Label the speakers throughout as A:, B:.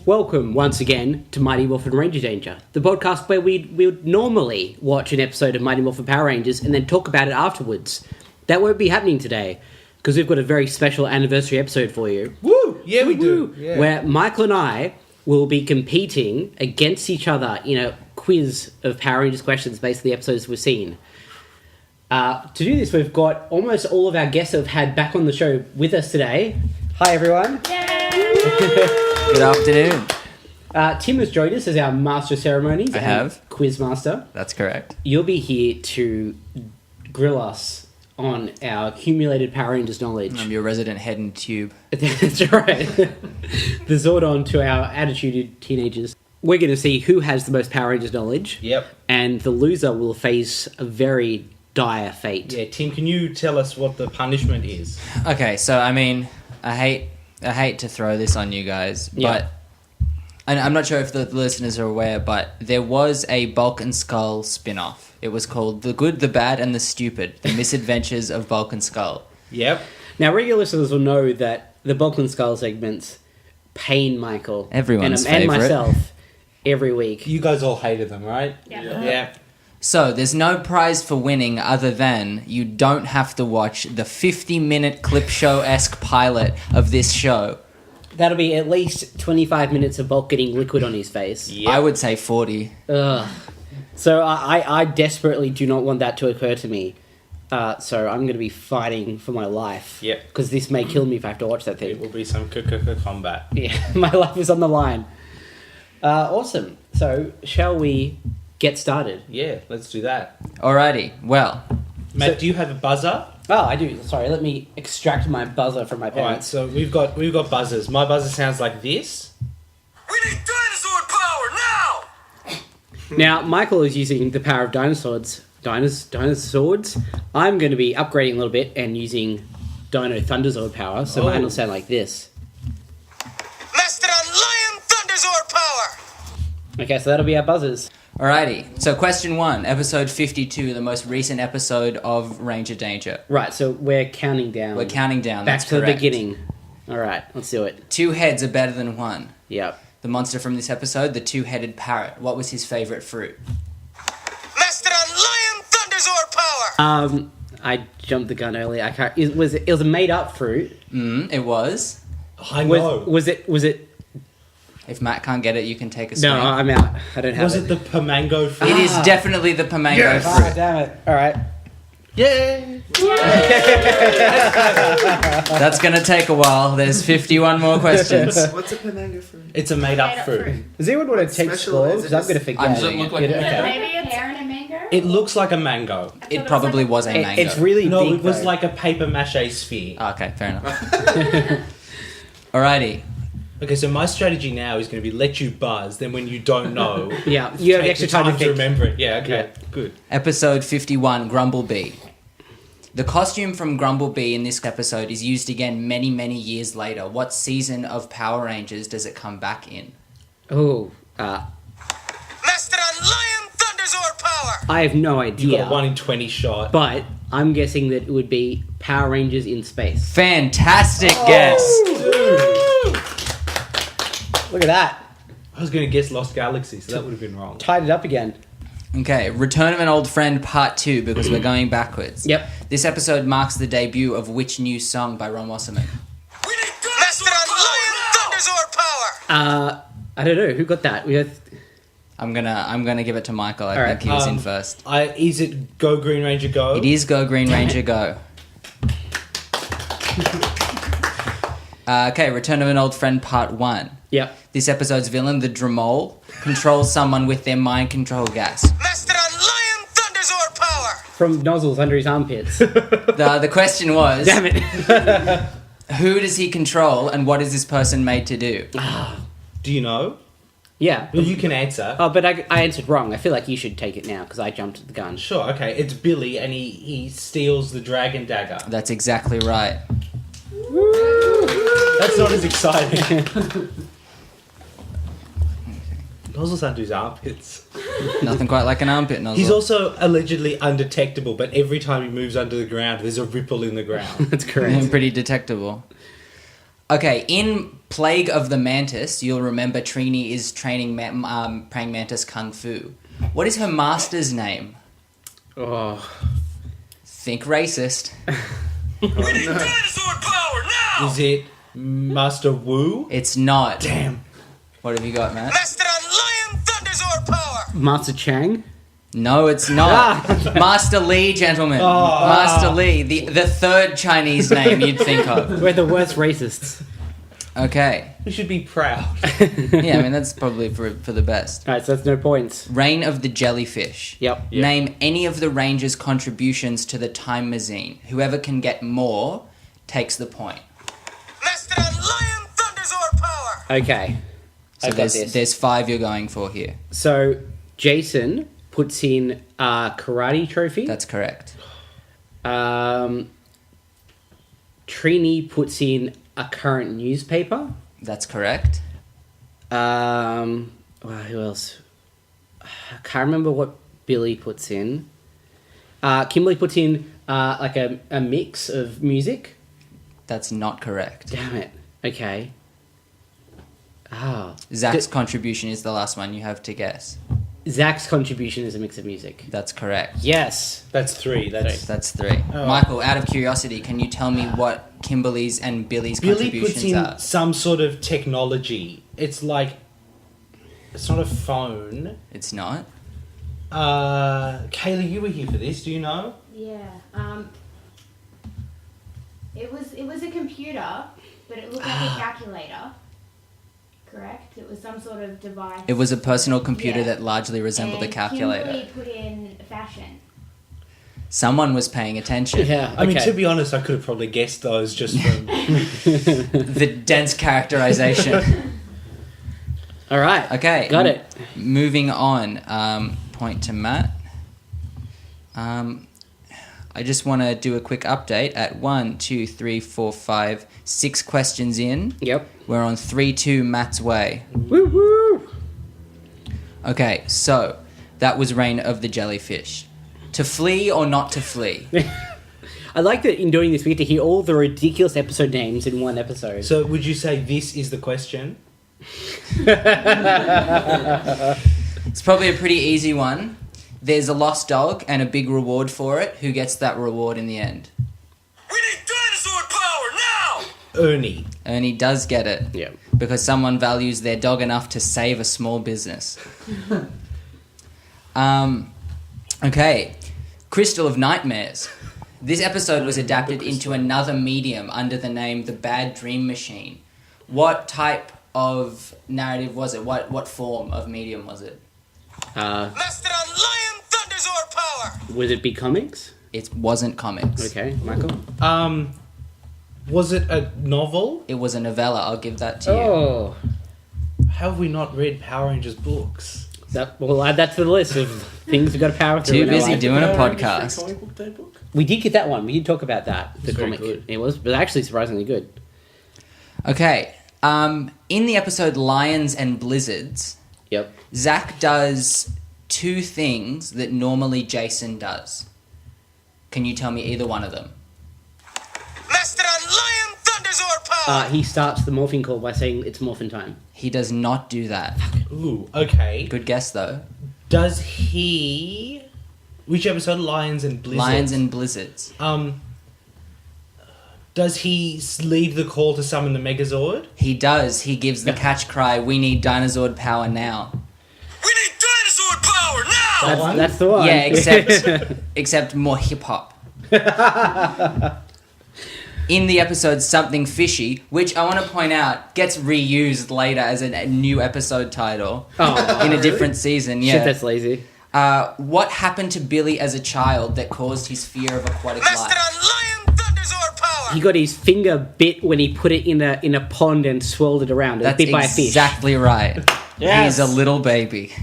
A: Welcome once again to Mighty Morphin Ranger Danger, the podcast where we would normally watch an episode of Mighty Morphin Power Rangers and then talk about it afterwards. That won't be happening today, because we've got a very special anniversary episode for you.
B: Woo! Yeah, we do. Yeah.
A: Where Michael and I will be competing against each other in a quiz of Power Rangers questions based on the episodes we've seen. To do this, we've got almost all of our guests that we've had back on the show with us today. Hi, everyone.
C: Yay! Good afternoon.
A: Tim has joined us as our Master of Ceremonies.
C: I have.
A: Quiz Master.
C: That's correct.
A: You'll be here to grill us on our accumulated Power Rangers knowledge.
C: I'm your resident head and tube.
A: That's right. The Zordon to our attituded teenagers. We're going to see who has the most Power Rangers knowledge.
B: Yep.
A: And the loser will face a very dire fate.
B: Yeah, Tim, can you tell us what the punishment is?
C: Okay, so I mean, I hate to throw this on you guys, but and I'm not sure if the listeners are aware, but there was a Bulk and Skull spin-off. It was called The Good, the Bad, and the Stupid: The Misadventures of Bulk and Skull.
B: Yep.
A: Now, regular listeners will know that the Bulk and Skull segments pain Michael
C: Everyone's
A: and
C: favourite.
A: myself every week.
B: You guys all hated them, right?
D: Yeah.
C: So there's no prize for winning other than you don't have to watch the 50-minute clip show-esque pilot of this show.
A: That'll be at least 25 minutes of Bulk getting liquid on his face.
B: Yep.
C: I would say 40.
A: Ugh. So I desperately do not want that to occur to me. So I'm going to be fighting for my life.
B: Yep.
A: Because this may kill me if I have to watch that
B: It
A: thing.
B: will be some combat.
A: Yeah, my life is on the line. Awesome. So shall we get started?
B: Yeah, let's do that.
C: Alrighty, well,
B: Matt, do you have a buzzer?
A: Oh, I do. Sorry, let me extract my buzzer from my
B: All right,
A: pants.
B: so we've got buzzers. My buzzer sounds like this.
E: We need dinosaur power now!
A: Now, Michael is using the power of dinosaurs. Dinosaurs. I'm going to be upgrading a little bit and using Dino Thunderzord power, so mine will sound like this.
E: Mastodon Lion Thunderzord power!
A: Okay, so that'll be our buzzers.
C: alrighty. So question 1, episode 52, the most recent episode of Ranger Danger.
A: Right, so we're counting down.
C: We're counting down,
A: Back
C: that's
A: to
C: correct.
A: the beginning. All right, let's do it.
C: 2 heads are better than 1.
A: Yep.
C: The monster from this episode, the 2-headed parrot. What was his favourite fruit?
E: Mastodon Lion Thunderzord power!
A: I jumped the gun earlier. I can't. It was a made-up fruit.
C: It was.
B: I know.
A: Was it?
C: If Matt can't get it, you can take a swing.
A: No, I'm out. I don't have
B: Was
A: it.
B: it the Pamango fruit?
C: It is definitely the Pamango
A: Ah,
C: fruit.
A: damn it! All right.
B: Yay!
C: That's going to take a while. There's 51 more questions.
D: What's a Penanga fruit?
B: It's a made-up fruit.
A: Does anyone want to take
D: special?
A: scores?
D: Is it
A: Because I'm
D: just-
A: going to forget.
C: I'm doing it.
A: Okay.
D: Maybe
F: Maybe a pear and a mango?
B: It looks like a mango.
C: It probably was a mango.
A: It's really
B: No,
A: big.
B: it was
A: though.
B: like a paper mache sphere.
C: Okay, fair enough. Alrighty.
B: Okay, so my strategy now is going to be let you buzz, then when you don't know,
A: Yeah, you have
B: take
A: extra
B: the
A: time to think.
B: remember it. Yeah, okay, good.
C: Episode 51, Grumblebee. The costume from Grumblebee in this episode is used again many, many years later. What season of Power Rangers does it come back in?
A: Oh,
E: Mastodon Lion Thunderzord power!
A: I have no
B: You
A: idea.
B: got a 1 in 20 shot.
A: But I'm guessing that it would be Power Rangers in space.
C: Fantastic guess!
A: Look at that.
B: I was going to guess Lost Galaxy, so that would have been wrong.
A: Tied it up again.
C: Okay, Return of an Old Friend Part 2, because we're going backwards.
A: Yep.
C: This episode marks the debut of which new song by Ron Wasserman?
E: We need Mastodon Lion Thunderzord power!
A: I don't know who got that. We have.
C: I'm gonna give it to Michael. I
A: Alright.
C: think he was in first.
B: Is it Go Green Ranger Go?
C: It is Go Green Ranger Go. Okay, Return of an Old Friend Part 1.
A: Yep.
C: This episode's villain, the Dramole, controls someone with their mind control gas.
E: Mastodon Lion Thunderzord power!
A: From nozzles under his armpits.
C: The question was,
A: Damn it.
C: who does he control and what is this person made to do?
B: Do you know?
A: Yeah.
B: Well, you can answer.
A: Oh, but I answered wrong. I feel like you should take it now because I jumped at the gun.
B: Sure, okay. It's Billy, and he steals the dragon dagger.
C: That's exactly right.
B: That's not as exciting. Nozzles under his armpits.
C: Nothing quite like an armpit nozzle.
B: He's also allegedly undetectable, but every time he moves under the ground, there's a ripple in the ground.
A: That's correct.
C: Pretty detectable. Okay, in Plague of the Mantis, you'll remember Trini is training Praying Mantis Kung Fu. What is her master's name?
A: Oh.
C: Think racist.
E: We need dinosaur power now!
B: Is it Master Wu?
C: It's not.
B: Damn.
C: What have you got, Matt?
E: Mastodon Lion Thunderzord power!
A: Master Chang?
C: No, it's not. Master Li, gentlemen. Master Li, the third Chinese name you'd think of.
A: We're the worst racists.
C: Okay.
B: We should be proud.
C: Yeah, I mean, that's probably for the best.
A: Alright, so that's no points.
C: Reign of the Jellyfish.
A: Yep.
C: Name any of the Rangers' contributions to the Time Machine. Whoever can get more takes the point.
E: Mastodon Lion Thunderzord power!
A: Okay.
C: So
A: I've got this.
C: there's 5 you're going for here.
A: So, Jason puts in a karate trophy.
C: That's correct.
A: Trini puts in a current newspaper.
C: That's correct.
A: Who else? I can't remember what Billy puts in. Kimberly puts in like a mix of music.
C: That's not correct.
A: Damn it. Okay.
C: Zach's contribution is the last one you have to guess.
A: Zach's contribution is a mix of music.
C: That's correct.
A: Yes.
B: That's 3.
C: That's 3. Michael, out of curiosity, can you tell me what Kimberly's and Billy's
B: Billy puts
C: contributions
B: in
C: are?
B: some sort of technology. It's like... It's not a phone.
C: It's not.
B: Kayla, you were here for this. Do you know?
D: Yeah. It was a computer, but it looked like a calculator. Correct? It was some sort of device.
C: It was a personal computer
D: Yeah.
C: that largely resembled a
D: And
C: calculator.
D: Kimberly put in fashion.
C: Someone was paying attention.
A: Yeah.
B: I mean,
A: okay.
B: to be honest, I could have probably guessed those just from...
C: The dense characterization.
A: All right.
C: Okay.
A: Got it.
C: Moving on. Point to Matt. I just want to do a quick update at 1, 2, 3, 4, 5, 6 questions in.
A: Yep.
C: We're on 3-2 Matt's way.
A: Woo woo.
C: Okay, so that was Reign of the Jellyfish. To flee or not to flee?
A: I like that in doing this we get to hear all the ridiculous episode names in one episode.
B: So would you say this is the question?
C: It's probably a pretty easy one. There's a lost dog and a big reward for it. Who gets that reward in the end?
E: We need dinosaur power now!
B: Ernie.
C: Ernie does get it.
A: Yeah.
C: Because someone values their dog enough to save a small business. Okay. Crystal of Nightmares. This episode was adapted into another medium under the name The Bad Dream Machine. What type of narrative was it? What form of medium was it?
E: Mastodon Lion Thunderzord power!
A: Would it be comics?
C: It wasn't comics.
A: Okay, Michael.
B: Was it a novel?
C: It was a novella. I'll give that to you.
A: Oh.
B: How have we not read Power Rangers books?
A: We'll add that to the list of things we've got to power through.
C: Too
A: in our
C: busy
A: life.
C: doing a
B: Power Rangers
C: podcast.
B: Comic book day book?
A: We did get that one. We did talk about that. The
B: It's very
A: comic.
B: good.
A: It was actually surprisingly good.
C: Okay. In the episode Lions and Blizzards,
A: Yep.
C: Zach does 2 things that normally Jason does. Can you tell me either one of them?
E: Mastodon Lion Thunderzord power!
A: He starts the morphing call by saying it's morphin time.
C: He does not do that.
B: Ooh, okay.
C: Good guess, though.
B: Does he... Which episode? Lions and Blizzards?
C: Lions and Blizzards.
B: Does he lead the call to summon the Megazord?
C: He does. He gives the catch cry, "We need dinosaur power now."
E: We need dinosaur power now!
A: That's the one.
C: Yeah, except more hip-hop. In the episode Something Fishy, which I want to point out gets reused later as a new episode title in a different season. Yeah.
A: Shit, that's lazy.
C: What happened to Billy as a child that caused his fear of aquatic life?
E: Mastodon Lion Thunderzord power!
A: He got his finger bit when he put it in a pond and swirled it around. It was
C: That's
A: bit by a fish.
C: exactly right.
A: Yes.
C: He's a little baby.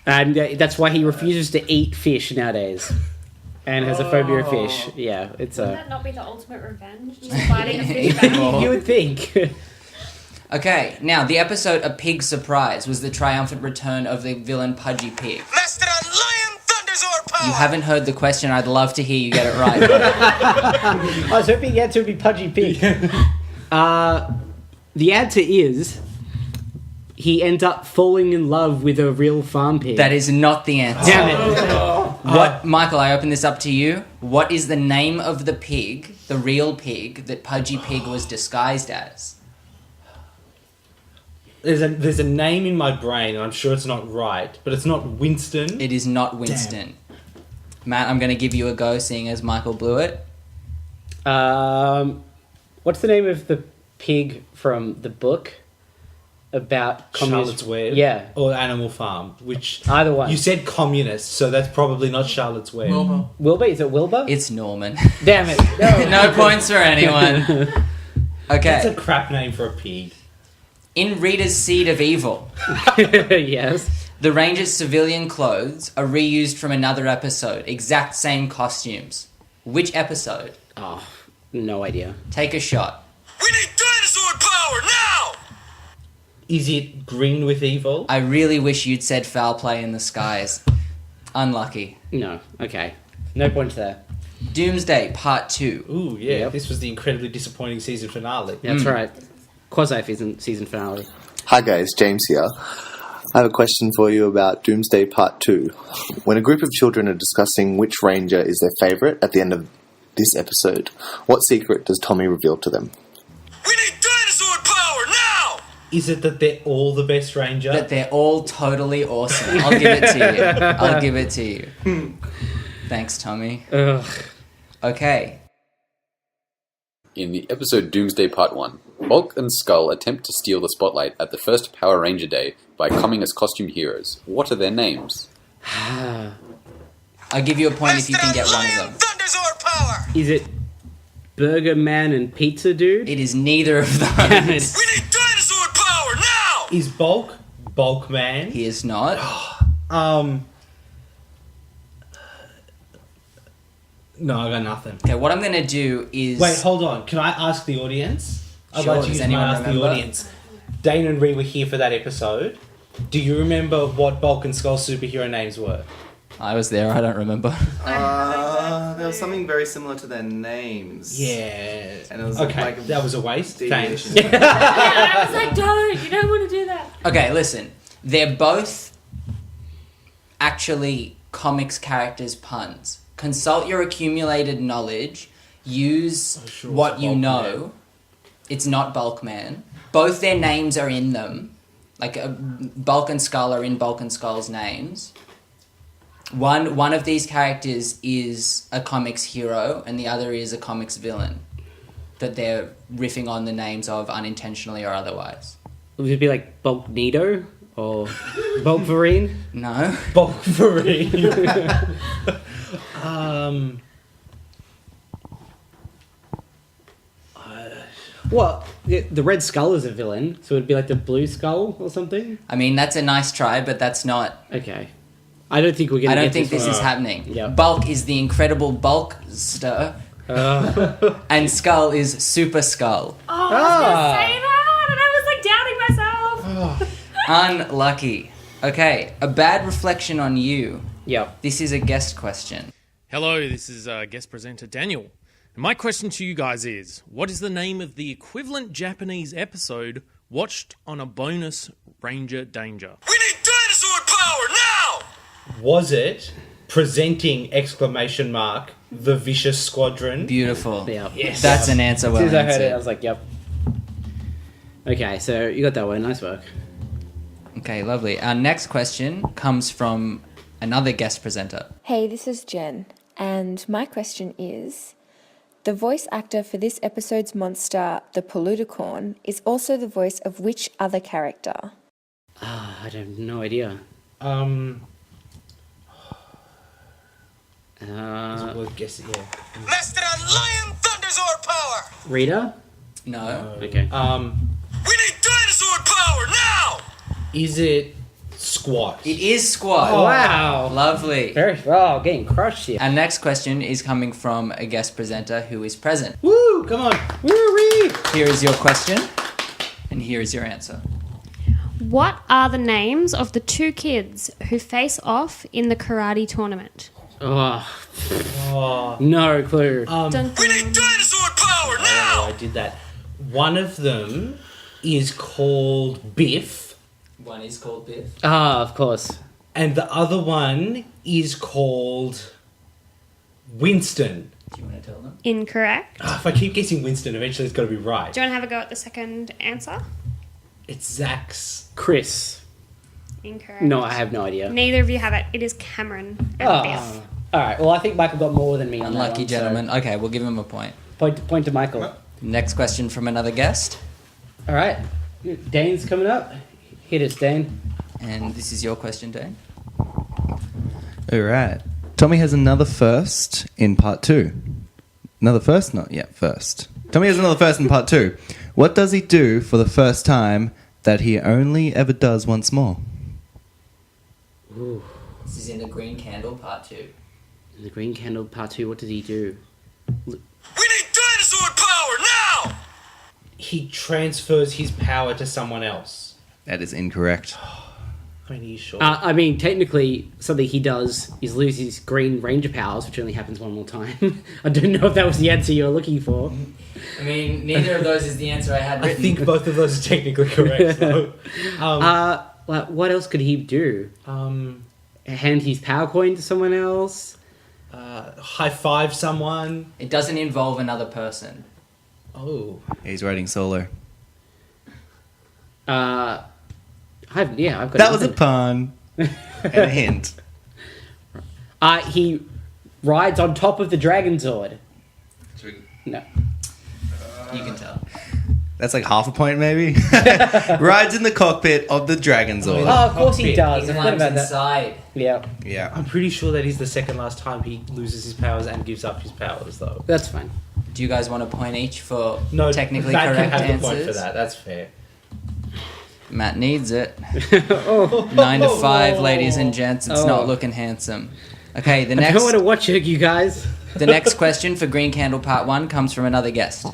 A: And that's why he refuses to eat fish nowadays. And has a phobia of fish. Yeah, it's
F: Would that not be the ultimate revenge? Just fighting a fish back?
A: You would think.
C: Okay, now the episode A Pig Surprise was the triumphant return of the villain Pudgy Pig.
E: Mastodon Lion Thunderzord power!
C: You haven't heard the question. I'd love to hear you get it right.
A: I was hoping the answer would be Pudgy Pig. The answer is he ends up falling in love with a real farm pig.
C: That is not the answer.
A: Damn it.
C: What, Michael, I open this up to you. What is the name of the pig, the real pig, that Pudgy Pig was disguised as?
B: There's a name in my brain, and I'm sure it's not right, but it's not Winston.
C: It is not Winston. Matt, I'm going to give you a go, seeing as Michael blew it.
A: What's the name of the pig from the book about
B: Charlotte's Web?
A: Yeah.
B: Or Animal Farm, which...
A: Either one.
B: You said communist, so that's probably not Charlotte's Web.
A: Wilbur? Is it Wilbur?
C: It's Norman.
A: Damn it.
C: No points for anyone. Okay.
B: That's a crap name for a pig.
C: In Rita's Seed of Evil,
A: Yes.
C: the Rangers' civilian clothes are reused from another episode. Exact same costumes. Which episode?
A: Oh, no idea.
C: Take a shot.
E: We need dinosaur power now!
B: Is it Green with Evil?
C: I really wish you'd said Foul Play in the Skies. Unlucky.
A: No. Okay. No points there.
C: Doomsday Part 2.
B: Ooh, yeah.
A: Yep.
B: This was the incredibly disappointing season finale.
A: That's right. Quasi-season finale.
G: Hi guys, James here. I have a question for you about Doomsday Part 2. When a group of children are discussing which ranger is their favourite at the end of this episode, what secret does Tommy reveal to them?
E: We need dinosaur power now!
B: Is it that they're all the best ranger?
C: That they're all totally awesome. I'll give it to you. I'll give it to you. Thanks, Tommy.
A: Ugh.
C: Okay.
H: In the episode Doomsday Part 1, Bulk and Skull attempt to steal the spotlight at the first Power Ranger Day by coming as costume heroes. What are their names?
C: I'll give you a point if you can get one of them.
E: Thunderzord power!
A: Is it Burger Man and Pizza Dude?
C: It is neither of those.
E: We need dinosaur power now!
B: Is Bulk Man?
C: He is not.
B: No, I got nothing.
C: Okay, what I'm going to do is...
B: Wait, hold on. Can I ask the audience? I'd
C: Sure,
B: like to
C: does
B: use
C: anyone
B: my ask the
C: remember?
B: audience. Dane and Ree were here for that episode. Do you remember what Bulk and Skull superhero names were?
C: I was there, I don't remember.
I: There was something very similar to their names.
B: Yeah.
I: And it was
B: okay,
I: like a
B: that was a waste. Thanks.
I: deviation.
F: Yeah, I was like, don't. You don't want to do that.
C: Okay, listen. They're both actually comics characters' puns. Consult your accumulated knowledge. Use what
B: it's
C: you
B: Bulkman.
C: know. It's not Bulkman. Both their names are in them. Like, Bulk and Skull are in Bulk and Skull's names. One of these characters is a comics hero, and the other is a comics villain that they're riffing on the names of unintentionally or otherwise.
A: Would it be like Bulk Nito or Bulk Vereen?
C: No?
B: Bulkverine.
A: Well, the Red Skull is a villain, so it'd be like the Blue Skull or something?
C: I mean, that's a nice try, but that's not...
A: Okay. I don't think we're going
C: I
A: to
C: don't think this is happening.
A: Yep.
C: Bulk is the incredible Bulkster, and Skull is Super Skull.
F: Oh, I was going to say that, and I was like doubting myself.
C: Unlucky. Okay, a bad reflection on you.
A: Yep.
C: This is a guest question.
J: Hello, this is guest presenter Daniel. And my question to you guys is, what is the name of the equivalent Japanese episode watched on a bonus Ranger Danger?
E: We need dinosaur power now!
B: Was it presenting exclamation mark the Vicious Squadron?
C: Beautiful.
A: Yep.
B: Yes.
C: That's an answer
A: As
C: well
A: soon as I heard it, I
C: answered.
A: was like, yep. Okay, so you got that one. Nice work.
C: Okay, lovely. Our next question comes from another guest presenter.
K: Hey, this is Jen, and my question is, the voice actor for this episode's monster, the Polludicorn, is also the voice of which other character?
A: I have no idea.
B: Well, guess it, yeah.
E: Master on Lion Thunderzord power!
A: Rita?
C: No.
A: Okay.
E: We need dinosaur power now!
B: Is it Squat?
C: It is Squat.
A: Oh, wow.
C: Lovely.
A: Getting crushed here.
C: Our next question is coming from a guest presenter who is present.
B: Woo! Come on. Woo-wee!
C: Here is your question, and here is your answer.
F: What are the names of the two kids who face off in the karate tournament?
B: Oh.
A: No clue.
E: We need dinosaur power now!
B: I did that. One of them is called Biff,
C: One is called Biff.
A: Of course.
B: and the other one is called Winston.
C: Do you want to tell them?
F: Incorrect.
B: If I keep guessing Winston, eventually it's got to be right.
F: Do you want to have a go at the second answer?
B: It's Zach's.
A: Chris.
F: Incorrect.
A: No, I have no idea.
F: Neither of you have it. It is Cameron and Biff.
A: All right. Well, I think Michael got more than me on that
C: Unlucky
A: one,
C: gentleman. Okay, we'll give him a point.
A: So point to Michael.
C: Next question from another guest.
A: All right. Dane's coming up. Hit us, Dane.
C: And this is your question, Dane.
I: All right. Tommy has another first in part 2. Another first? Not yet, first. Tommy has another first in part 2. What does he do for the first time that he only ever does once more?
A: Ooh.
C: This is in the Green Candle Part 2.
A: In the Green Candle Part 2, what did he do?
E: We need dinosaur power now!
B: He transfers his power to someone else.
I: That is incorrect.
B: I mean, are you sure?
A: I mean, technically, something he does is lose his Green Ranger powers, which only happens one more time. I don't know if that was the answer you were looking for.
C: I mean, neither of those is the answer I had written.
B: I think both of those are technically correct, though.
A: What else could he do? Hand his power coin to someone else?
B: High five someone.
C: It doesn't involve another person.
B: Oh.
I: He's riding solo.
A: I've got
I: That was a
A: nothing.
I: pun. And a hint.
A: He rides on top of the Dragon Zord. No.
C: You can tell.
I: That's like half a point, maybe? Rides in the cockpit of the Dragon Zord.
A: Oh, of course he does.
C: He
A: I forgot
C: climbs
A: about that.
C: inside.
A: Yeah,
I: Yeah.
B: I'm pretty sure that is the second last time he loses his powers and gives up his powers, though.
A: that's fine.
C: Do you guys want a point each for
B: No,
C: technically
B: Matt
C: correct
B: can have
C: answers?
B: the point for that. That's fair.
C: Matt needs it.
A: Oh,
C: 9 to 5, ladies and gents. It's
A: Oh.
C: not looking handsome. Okay, the
A: I don't
C: next
A: want to watch it, you guys.
C: the next question for Green Candle Part 1 comes from another guest.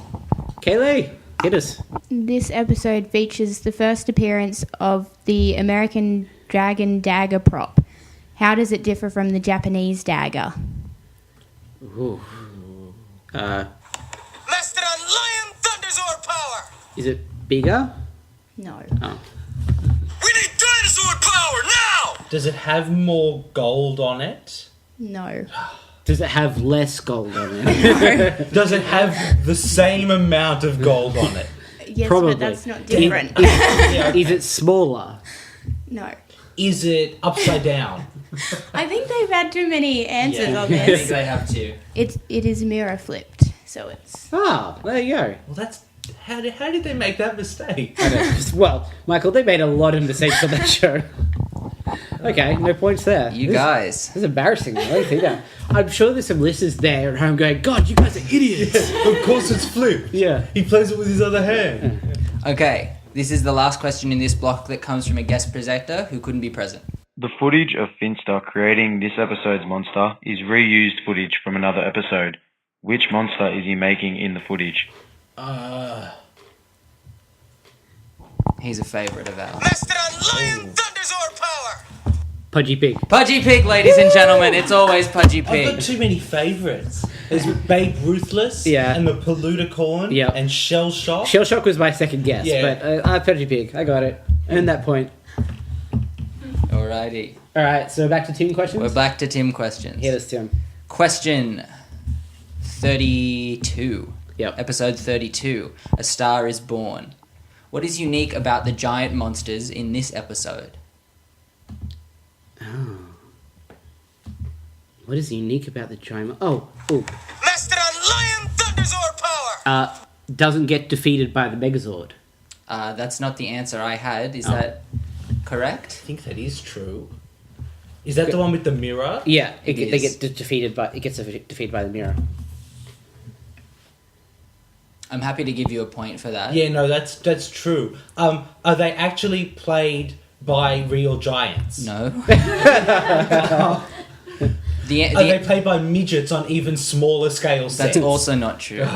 A: Kaylee, hit us.
D: This episode features the first appearance of the American dragon dagger prop. How does it differ from the Japanese dagger?
A: Ooh.
E: Master on Lion Thunderzord power!
A: Is it bigger?
D: No.
A: Oh.
E: We need dinosaur power now!
B: Does it have more gold on it?
D: No.
A: Does it have less gold on it?
B: Does it have the same amount of gold on it?
D: Yes,
A: Probably.
D: but that's not different.
A: Is it smaller?
D: No.
B: Is it upside down?
D: I think they've had too many answers
B: Yeah.
D: on
C: I think
D: this.
C: they have to.
D: It is mirror flipped, so it's...
A: Ah, there you go.
B: Well, that's... How did they make that mistake?
A: Well, Michael, they made a lot of mistakes on that show. Okay, no points there.
C: You guys.
A: This is embarrassing. I don't think that. I'm sure there's some listeners there at home going, God, you guys are idiots.
B: Of course it's flipped.
A: Yeah.
B: He plays it with his other hand.
C: Okay, this is the last question in this block that comes from a guest presenter who couldn't be present.
L: The footage of Finster creating this episode's monster is reused footage from another episode. Which monster is he making in the footage?
C: He's a favourite of ours.
E: Master on Lion Thunderzord power!
A: Pudgy Pig.
C: Pudgy Pig, ladies and gentlemen. It's always Pudgy
B: I've
C: Pig.
B: got too many favourites. There's Babe Ruthless,
A: Yeah.
B: and the Polludicorn,
A: Yeah.
B: and Shell Shock.
A: Shell Shock was my second guess,
B: Yeah.
A: but Pudgy Pig. I got it. Earned that point.
C: Alrighty.
A: All right, so back to team questions.
C: We're back to Tim questions.
A: Hit us, Tim.
C: Question 32.
A: Yep.
C: Episode 32. A Star is Born. What is unique about the giant monsters in this episode?
A: Oh. What is unique about the giant? Oh.
E: Master on Lion Thunderzord power!
A: Doesn't get defeated by the Megazord.
C: That's not the answer I had. Is that correct?
B: I think that is true. Is that the one with the mirror?
A: Yeah,
C: It
A: they
C: is.
A: get defeated by defeated by the mirror.
C: I'm happy to give you a point for that.
B: Yeah, no, that's true. Are they actually played by real giants?
C: No.
B: Are they
C: the,
B: played by midgets on even smaller scale sets?
C: that's also not true.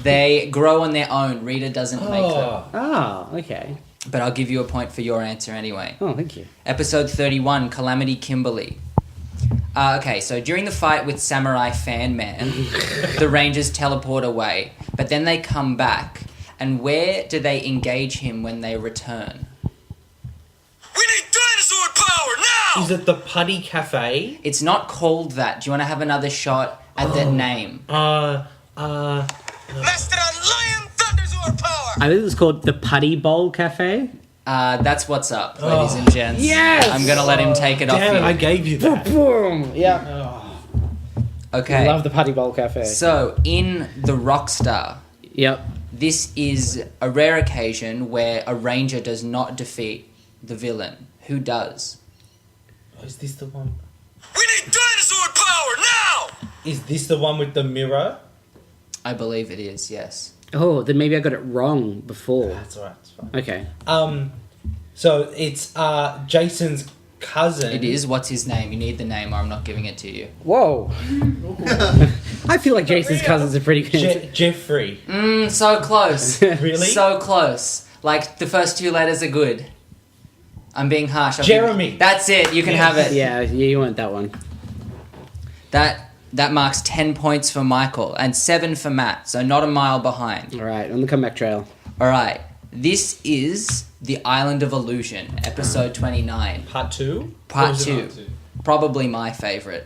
C: They grow on their own. Rita doesn't make them.
A: Ah, okay.
C: But I'll give you a point for your answer anyway.
A: Oh, thank you.
C: Episode 31, Calamity Kimberly. Okay, so during the fight with Samurai Fan Man, the Rangers teleport away, but then they come back. And where do they engage him when they return?
E: We need dinosaur power now!
B: Is it the Putty Cafe?
C: It's not called that. Do you want to have another shot at the name?
E: Mastodon Lion Thunderzord power!
A: I think it's called the Putty Bowl Cafe.
C: That's what's up, ladies and gents.
A: Yes!
C: I'm going to let him take it off
B: Damn it,
C: you.
B: I gave you that.
A: Boom! Yeah.
C: Okay.
A: I love the Putty Bowl Cafe.
C: So, in The Rockstar,
A: Yep.
C: this is a rare occasion where a ranger does not defeat the villain. Who does?
B: Oh, is this the one?
E: We need dinosaur power now!
B: Is this the one with the mirror?
C: I believe it is, yes.
A: Oh, then maybe I got it wrong before.
B: That's alright, it's fine.
A: Okay.
B: So it's Jason's cousin.
C: It is. What's his name? You need the name or I'm not giving it to you.
A: Whoa. I feel like Jason's cousins are pretty good.
B: Jeffrey.
C: So close.
B: Really?
C: So close. Like, the first two letters are good. I'm being harsh.
B: Jeremy.
C: That's it. You can have it.
A: Yeah, you want that one.
C: That marks 10 points for Michael and 7 for Matt, so not a mile behind.
A: All right, on the comeback trail.
C: All right. This is The Island of Illusion, episode 29.
B: Part 2?
C: Part 2. Probably my favourite.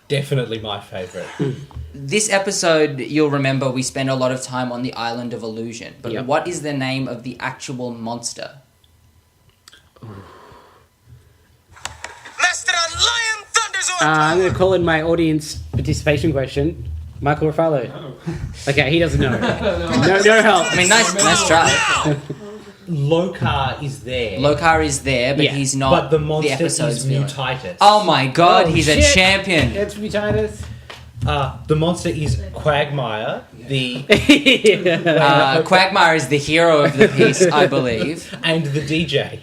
B: Definitely my favourite.
C: This episode, you'll remember, we spend a lot of time on the Island of Illusion. But
A: Yep.
C: what is the name of the actual monster?
E: Mastodon Lion Thunderzord
A: I'm
E: power!
A: going to call in my audience participation question. Michael Ruffalo. Okay, he doesn't know. No help.
C: I mean, nice try.
B: Lokar is there.
C: Lokar is there, but
A: Yeah.
C: he's not
B: But the monster
C: episode's
B: is
C: villain.
B: Mutitus.
C: Oh my god, he's a
A: shit.
C: champion.
A: It's Mutitus.
B: The monster is Quagmire, the
C: Quagmire is the hero of the piece, I believe.
B: and the DJ.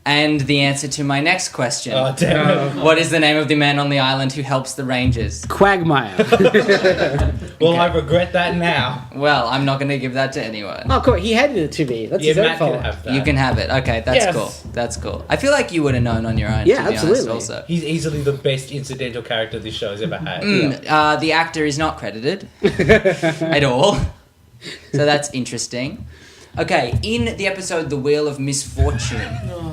C: And the answer to my next question.
B: Oh, damn it.
C: What is the name of the man on the island who helps the Rangers?
A: Quagmire.
B: Well, I regret that now.
C: Well, I'm not going to give that to anyone.
A: Oh, cool. He handed it to me. That's
B: Yeah,
A: his own
B: Matt
A: fault.
B: can have that.
C: You can have it. Okay, that's
A: Yes.
C: cool. That's cool. I feel like you would have known on your own.
A: Yeah,
C: to be
A: absolutely.
C: Honest, also.
B: He's easily the best incidental character this show has ever had.
C: The actor is not credited at all. So that's interesting. Okay, in the episode The Wheel of Misfortune,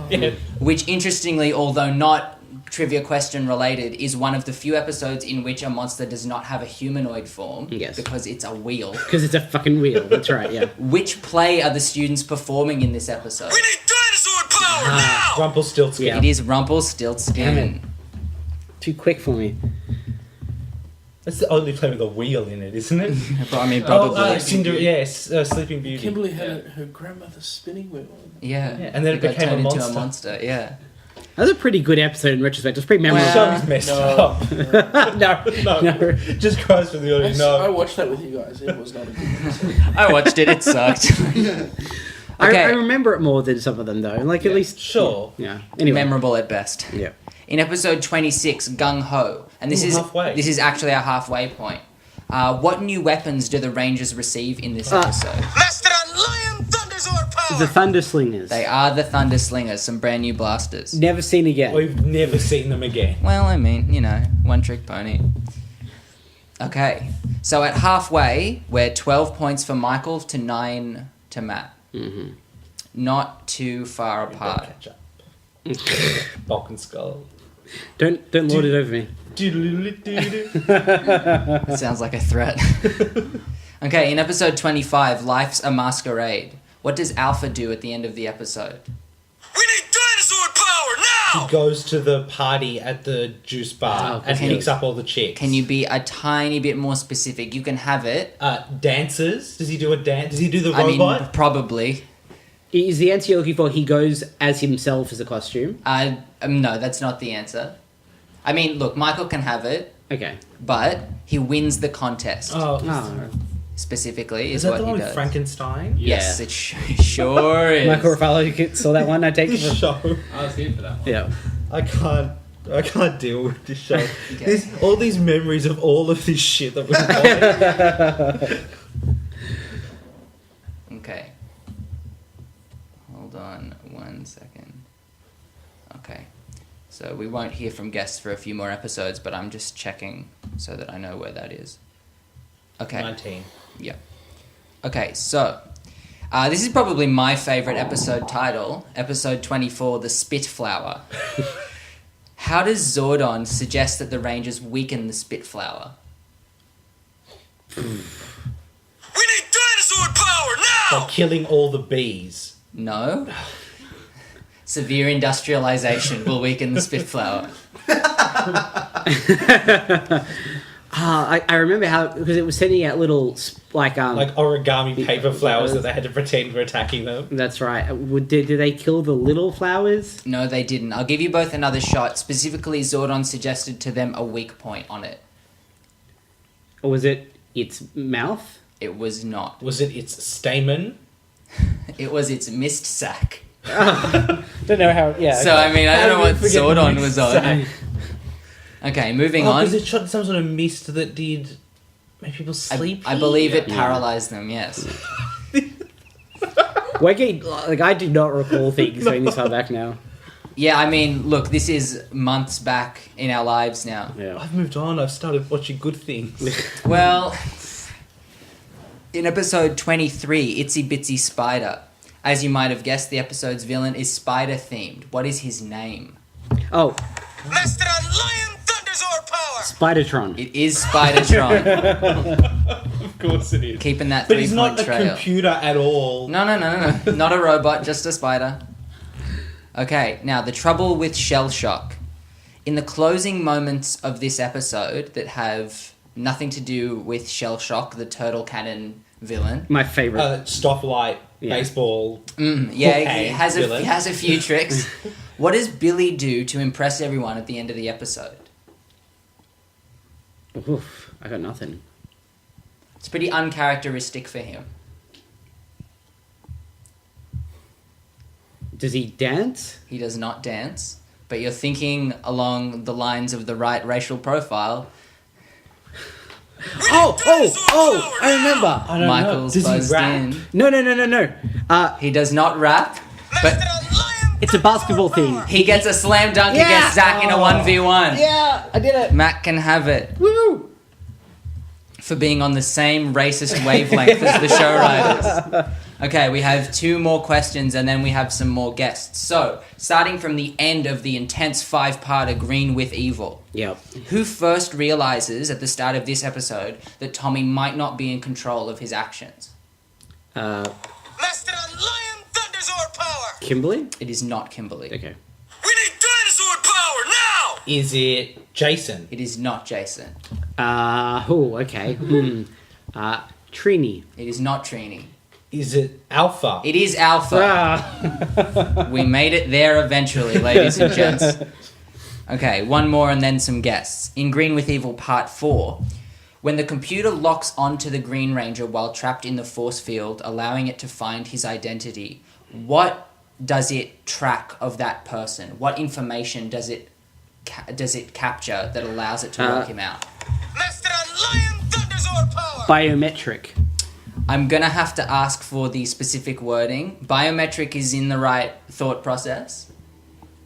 B: Yeah.
C: which interestingly, although not trivia question related, is one of the few episodes in which a monster does not have a humanoid form.
A: Yes.
C: Because it's a wheel.
A: Because it's a fucking wheel. That's right, yeah.
C: Which play are the students performing in this episode?
E: We need dinosaur power now!
B: Rumpelstiltskin.
A: Yeah.
C: It is Rumpelstiltskin.
A: Damn it. Too quick for me.
B: That's the only play with a wheel in it, isn't it?
C: I mean, probably.
B: Yes, Sleeping Beauty.
M: Kimberly had her grandmother's spinning wheel.
C: Yeah.
B: And then it
C: got
B: became
C: turned
B: a
C: into
B: monster.
C: a monster. Yeah.
A: That was a pretty good episode in retrospect. It was pretty memorable.
B: The show is messed up.
A: No.
B: Just Christ for the audience.
M: I
B: No.
M: watched that with you guys. It was not a good episode.
C: I watched it. It sucked. Okay.
A: I remember it more than some of them, though. Like, at least...
B: Sure.
A: Yeah. Anyway.
C: Memorable at best.
A: Yeah.
C: In episode 26, Gung Ho, and this
B: Ooh,
C: is
B: halfway.
C: this is actually our halfway point. What new weapons do the Rangers receive in this episode?
E: Mastodon Lion Thunderzord power!
A: The Thunder Slingers.
C: They are the Thunder Slingers, some brand new blasters.
A: Never seen again.
B: We've never seen them again.
C: Well, I mean, you know, one trick pony. Okay, so at halfway, we're 12 points for Michael to 9 to Matt.
A: Mm-hmm.
C: Not too far apart.
B: Catch up. Bulk and Skull.
A: Don't lord it over me.
C: That sounds like a threat. Okay, in episode 25, Life's a Masquerade. What does Alpha do at the end of the episode?
E: We need dinosaur power now!
B: He goes to the party at the juice bar and
C: Can
B: picks
C: you-
B: up all the chicks.
C: Can you be a tiny bit more specific? You can have it.
B: Dances? Does he do a dance? Does he do the
C: I mean,
B: robot?
C: probably.
A: Is the answer you're looking for he goes as himself as a costume?
C: No, that's not the answer. I mean, look, Michael can have it,
A: Okay.
C: but he wins the contest.
B: Oh,
C: Specifically,
B: is
C: is
B: that
C: what
B: the
C: he
B: one with
C: does.
B: Frankenstein?
C: Yes, it sure is.
A: Michael Ruffalo, you saw that one? I take
B: This
A: it.
B: show.
H: I was here for that one.
A: Yeah.
B: I can't deal with this show. All these memories of all of this shit that we've got.
C: Okay. Hold on 1 second. Okay. So we won't hear from guests for a few more episodes, but I'm just checking so that I know where that is. Okay.
B: 19.
C: Yeah. Okay, so this is probably my favourite episode title, episode 24, The Spitflower. How does Zordon suggest that the Rangers weaken the Spitflower?
E: We need dinosaur power now!
B: By killing all the bees.
C: No. Severe industrialization will weaken the Spitflower.
A: I remember how, because it was sending out little like
B: origami paper flowers that they had to pretend were attacking them.
A: That's right. Did they kill the little flowers?
C: No, they didn't. I'll give you both another shot. Specifically, Zordon suggested to them a weak point on it.
A: Or was it its mouth?
C: It was not.
B: Was it its stamen?
C: It was its mist sac.
A: Don't know how. Yeah.
C: So
A: okay.
C: I mean, I don't know what Zordon was on.
B: Sack?
C: Okay, moving on.
B: Because it shot some sort of mist that did make people sleepy.
C: I believe it paralyzed them. Yes.
A: I do not recall things going this far back now.
C: Yeah, I mean, look, this is months back in our lives now.
A: Yeah.
B: I've moved on. I've started watching good things.
C: Well, in episode 23, Itsy Bitsy Spider. As you might have guessed, the episode's villain is spider-themed. What is his name?
A: Oh.
E: Mastodon Lion Thunderzord power!
A: Spidertron.
C: It is Spidertron.
B: Of course it is.
C: Keeping that 3-point trail.
B: But he's not a computer at all.
C: No. Not a robot, just a spider. Okay, now the trouble with shell shock. In the closing moments of this episode that have nothing to do with shell shock, the turtle cannon villain.
A: My favourite.
B: Stoplight, baseball.
C: Yeah, he has a few tricks. What does Billy do to impress everyone at the end of the episode?
A: Oof, I got nothing.
C: It's pretty uncharacteristic for him.
A: Does he dance?
C: He does not dance, but you're thinking along the lines of the right racial profile.
A: Oh! I remember.
B: I don't
C: Michael's
B: know. Does
C: buzzed
B: he rap?
C: in.
A: No.
C: He does not rap, but
A: It's a basketball thing.
C: he gets a slam dunk against Zach in a 1v1.
A: Yeah, I did it.
C: Matt can have it.
A: Woo!
C: For being on the same racist wavelength as the show writers. Okay, we have 2 more questions and then we have some more guests. So, starting from the end of the intense 5-parter Green with Evil.
A: Yep.
C: Who first realizes at the start of this episode that Tommy might not be in control of his actions?
E: Mastodon Lion Thunderzord power!
A: Kimberly?
C: It is not Kimberly.
A: Okay.
E: We need dinosaur power now!
B: Is it Jason?
C: It is not Jason.
A: Okay. Trini.
C: It is not Trini.
B: Is it Alpha?
C: It is Alpha. We made it there eventually, ladies and gents. Okay, one more and then some guests. In Green with Evil Part 4, when the computer locks onto the Green Ranger while trapped in the force field, allowing it to find his identity, what does it track of that person? What information does it capture that allows it to work him out?
E: Mastodon Lion Thunderzord power!
A: Biometric.
C: I'm going to have to ask for the specific wording. Biometric is in the right thought process.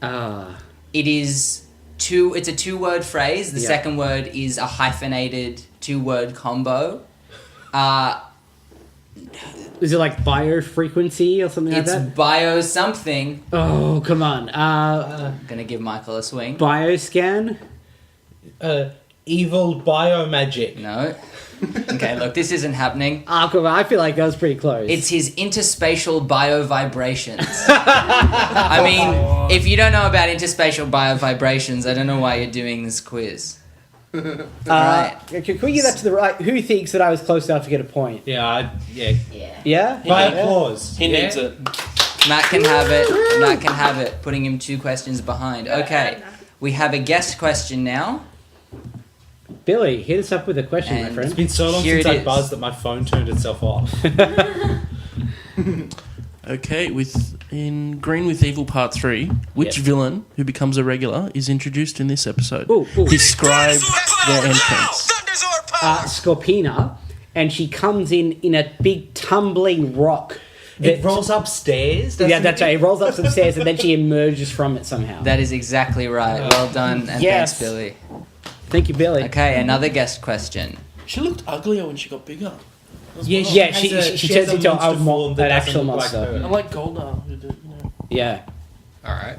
C: It is it's a 2-word phrase. The second word is a hyphenated 2-word combo.
A: Is it like biofrequency or something like that?
C: It's bio something.
A: Oh, come on.
C: I'm going to give Michael a swing.
A: Bioscan?
B: Evil biomagic.
C: No. Okay, look, this isn't happening.
A: Come on. I feel like that was pretty close.
C: It's his interspatial biovibrations. I mean, if you don't know about interspatial biovibrations, I don't know why you're doing this quiz. Right.
A: Can we get that to the right? Who thinks that I was close enough to get a point?
B: Yeah.
A: Yeah?
B: By applause.
M: He needs it.
C: Matt can have it. Matt can have it. Putting him 2 questions behind. Okay. We have a guest question now.
A: Billy, hit us up with a question, my friend.
B: It's been so long since I buzzed that my phone turned itself off.
M: Okay, in Green with Evil Part 3, which villain who becomes a regular is introduced in this episode? Describe their entrance.
A: Scorpina, and she comes in a big tumbling rock
B: It rolls upstairs.
A: Yeah, that's right. It rolls up some stairs and then she emerges from it somehow.
C: That is exactly right. Well done, and
A: Yes.
C: thanks, Billy.
A: Thank you, Billy.
C: Okay, another guest question.
M: She looked uglier when she got bigger.
B: Yeah,
A: Yeah,
B: she
A: she
B: has
A: turns
B: a
A: into
B: monster form
A: an
B: that
A: actual
B: doesn't look like
A: monster.
B: her.
M: I like Goldar. Who did, you know.
A: Yeah.
N: All right.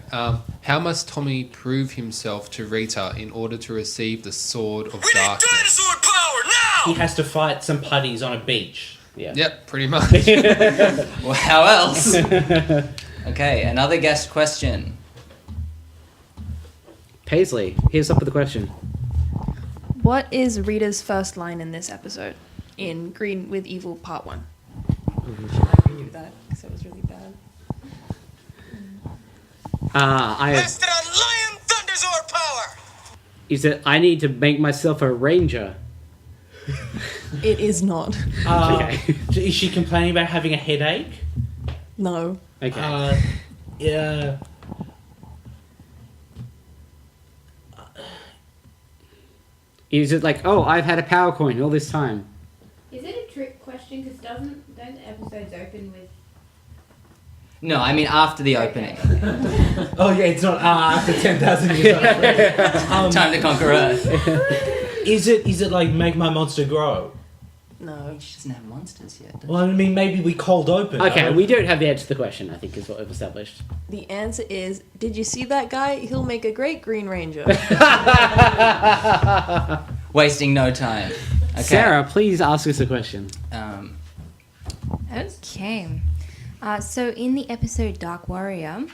N: How must Tommy prove himself to Rita in order to receive the Sword of Darkness?
E: Dinosaur power now!
B: He has to fight some putties on a beach.
A: Yeah.
N: Yep, pretty much.
C: Well, how else? Okay, another guest question.
A: Paisley, here's up with the question.
F: What is Rita's first line in this episode? In Green with Evil Part 1. I knew that because it was really bad.
E: Master on Lion Thunderzord power!
A: Is it I need to make myself a ranger?
F: It is not.
A: Okay.
B: Is she complaining about having a headache?
F: No.
A: Okay.
B: Yeah.
A: Is it like, oh, I've had a power coin all this time?
D: Is it a trick question? Because don't the episodes open with...
C: No, I mean after the opening.
B: Oh yeah, it's not after 10,000 years.
C: Time to conquer Earth.
B: Is it like make my monster grow?
F: No.
C: She doesn't have monsters yet.
B: Well, I mean, maybe we cold open.
A: Okay, we don't have the answer to the question, I think, is what we've established.
F: The answer is, did you see that guy? He'll make a great Green Ranger.
C: Wasting no time. Okay.
A: Sarah, please ask us a question.
D: Okay. So in the episode Dark Warrior,